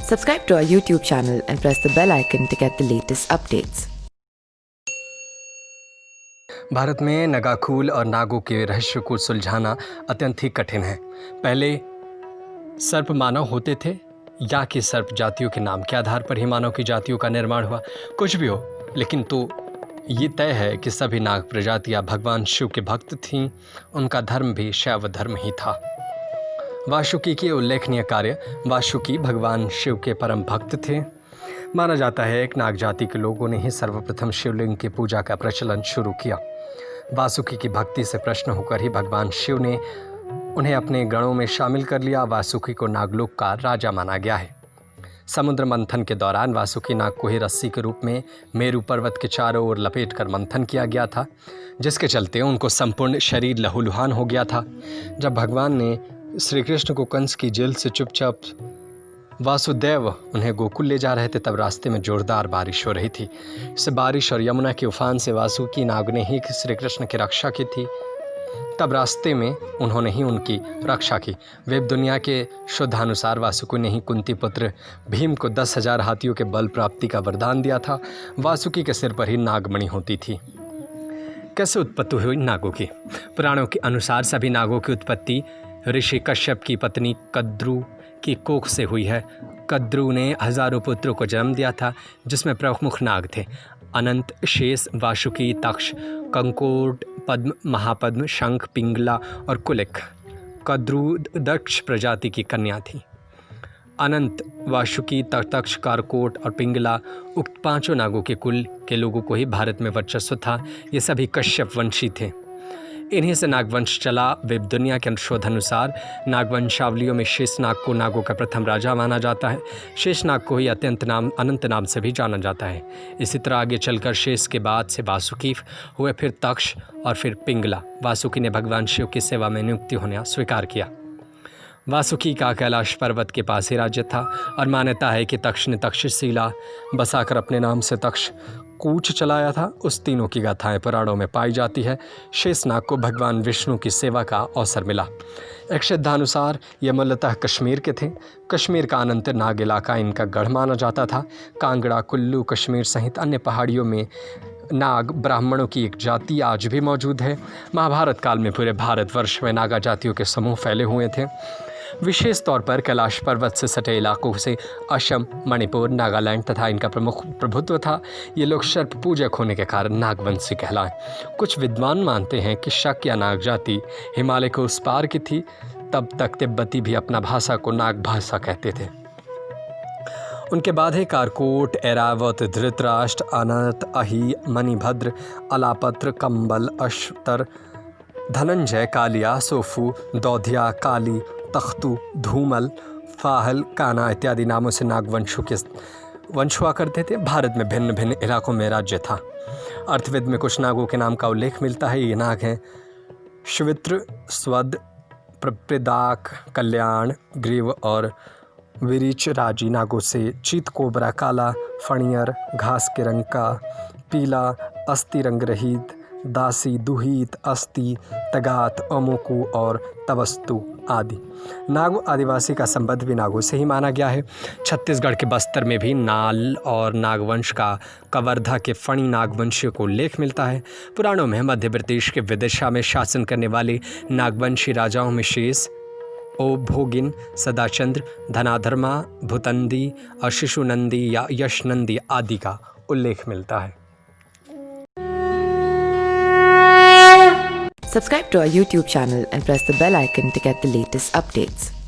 Subscribe to our YouTube channel and press the bell icon to get the latest updates. Bharat में नगाखूल और नागों के रहस्य को सुलझाना अत्यंत ही कठिन है। पहले सर्प मानव होते थे या कि सर्प जातियों के नाम के आधार पर ही मानव की जातियों का निर्माण हुआ, कुछ भी हो, लेकिन तो ये तय है कि सभी नाग प्रजातियाँ भगवान शिव के भक्त थीं। उनका धर्म भी शैव धर्म ही था। वासुकी के उल्लेखनीय कार्य। वासुकी भगवान शिव के परम भक्त थे। माना जाता है कि नाग जाति के लोगों ने ही सर्वप्रथम शिवलिंग की पूजा का प्रचलन शुरू किया। वासुकी की भक्ति से प्रसन्न होकर ही भगवान शिव ने उन्हें अपने गणों में शामिल कर लिया। वासुकी को नागलोक का राजा माना गया है। समुद्र मंथन के दौरान वासुकी नाग को ही रस्सी के रूप में मेरू पर्वत के चारों ओर लपेट कर मंथन किया गया था, जिसके चलते उनको संपूर्ण शरीर लहूलुहान हो गया था। जब भगवान ने श्री कृष्ण को कंस की जेल से चुपचाप वासुदेव उन्हें गोकुल ले जा रहे थे, तब रास्ते में जोरदार बारिश हो रही थी। इस बारिश और यमुना के उफान से वासुकी नाग ने ही श्री कृष्ण की रक्षा की थी। तब रास्ते में उन्होंने ही उनकी रक्षा की। वेब दुनिया के शुद्धानुसार वासुकी ने ही कुंती पुत्र भीम को 10,000 हाथियों के बल प्राप्ति का वरदान दिया था। वासुकी के सिर पर ही नागमणि होती थी। कैसे उत्पत्ति हुई नागों की? पुराणों के अनुसार सभी नागों की उत्पत्ति ऋषि कश्यप की पत्नी कद्रू की कोख से हुई है। कद्रू ने हजारों पुत्रों को जन्म दिया था, जिसमें प्रमुख नाग थे अनंत, शेष, वासुकी, तक्ष, कंकोड, पद्म, महापद्म, शंख, पिंगला और कुलिक। कद्रू दक्ष प्रजाति की कन्या थी। अनंत, वासुकी, तक्ष, कारकोट और पिंगला उक्त पांचों नागों के कुल के लोगों को ही भारत में वर्चस्व था। ये सभी कश्यप वंशी थे। इन्हीं से नागवंश चला। वेब दुनिया के अनुसार नागवंशावलियों में शेषनाग को नागों का प्रथम राजा माना जाता है। शेषनाग को ही अनंत नाम से भी जाना जाता है। इसी तरह आगे चलकर शेष के बाद से वासुकी हुए, फिर तक्ष और फिर पिंगला। वासुकी ने भगवान शिव की सेवा में नियुक्ति होना स्वीकार किया। वासुकी का कैलाश पर्वत के पास ही राज्य था और मान्यता है कि तक्ष ने तक्षशिला बसाकर अपने नाम से तक्ष कूच चलाया था। उस तीनों की गाथाएं पुराणों में पाई जाती है। शेषनाग को भगवान विष्णु की सेवा का अवसर मिला। एक सिद्धानुसार ये मूलतः कश्मीर के थे। कश्मीर का अनंत नाग इलाका इनका गढ़ माना जाता था। कांगड़ा, कुल्लू, कश्मीर सहित अन्य पहाड़ियों में नाग ब्राह्मणों की एक जाति आज भी मौजूद है। महाभारत काल में पूरे भारतवर्ष में नागा जातियों के समूह फैले हुए थे। विशेष तौर पर कैलाश पर्वत से सटे इलाकों से असम, मणिपुर, नागालैंड तथा इनका प्रमुख प्रभुत्व था। ये लोग सर्प पूजक होने के कारण नागवंशी कहलाए। कुछ विद्वान मानते हैं कि शक या नाग जाति हिमालय को उस पार की थी। तब तक तिब्बती भी अपना भाषा को नाग भाषा कहते थे। उनके बाद है कारकोट, ऐरावत, धृतराष्ट्र, अनंत, अहि, मणिभद्र, अलापत्र, कंबल, अश्तर, धनंजय, कालिया, सोफू, दौधिया, काली, तख्तू, धूमल, फाहल, काना इत्यादि नामों से नागवंशों के वंश हुआ करते थे। भारत में भिन्न भिन्न इलाकों में राज्य था। अर्थविद में कुछ नागों के नाम का उल्लेख मिलता है। ये नाग हैं श्वित्र, स्वद, प्रपिदाक, कल्याण, ग्रीव और विरिच। राजी नागों से चीत कोबरा, काला, फणियर, घास के रंग का, पीला, अस्थि रंग रहित, दासी, दुहित, अस्थि, तगात, अमोकू और तवस्तु आदि। नाग आदिवासी का संबंध भी नागों से ही माना गया है। छत्तीसगढ़ के बस्तर में भी नाल और नागवंश का कवर्धा के फणी नागवंशियों को उल्लेख मिलता है। पुराणों में मध्य प्रदेश के विदिशा में शासन करने वाले नागवंशी राजाओं में शेष, ओ भोगिन, सदाचंद्र, धनाधर्मा, भूतंदी और शिशुनंदी या यशनंदी आदि का उल्लेख मिलता है। Subscribe to our YouTube channel and press the bell icon to get the latest updates.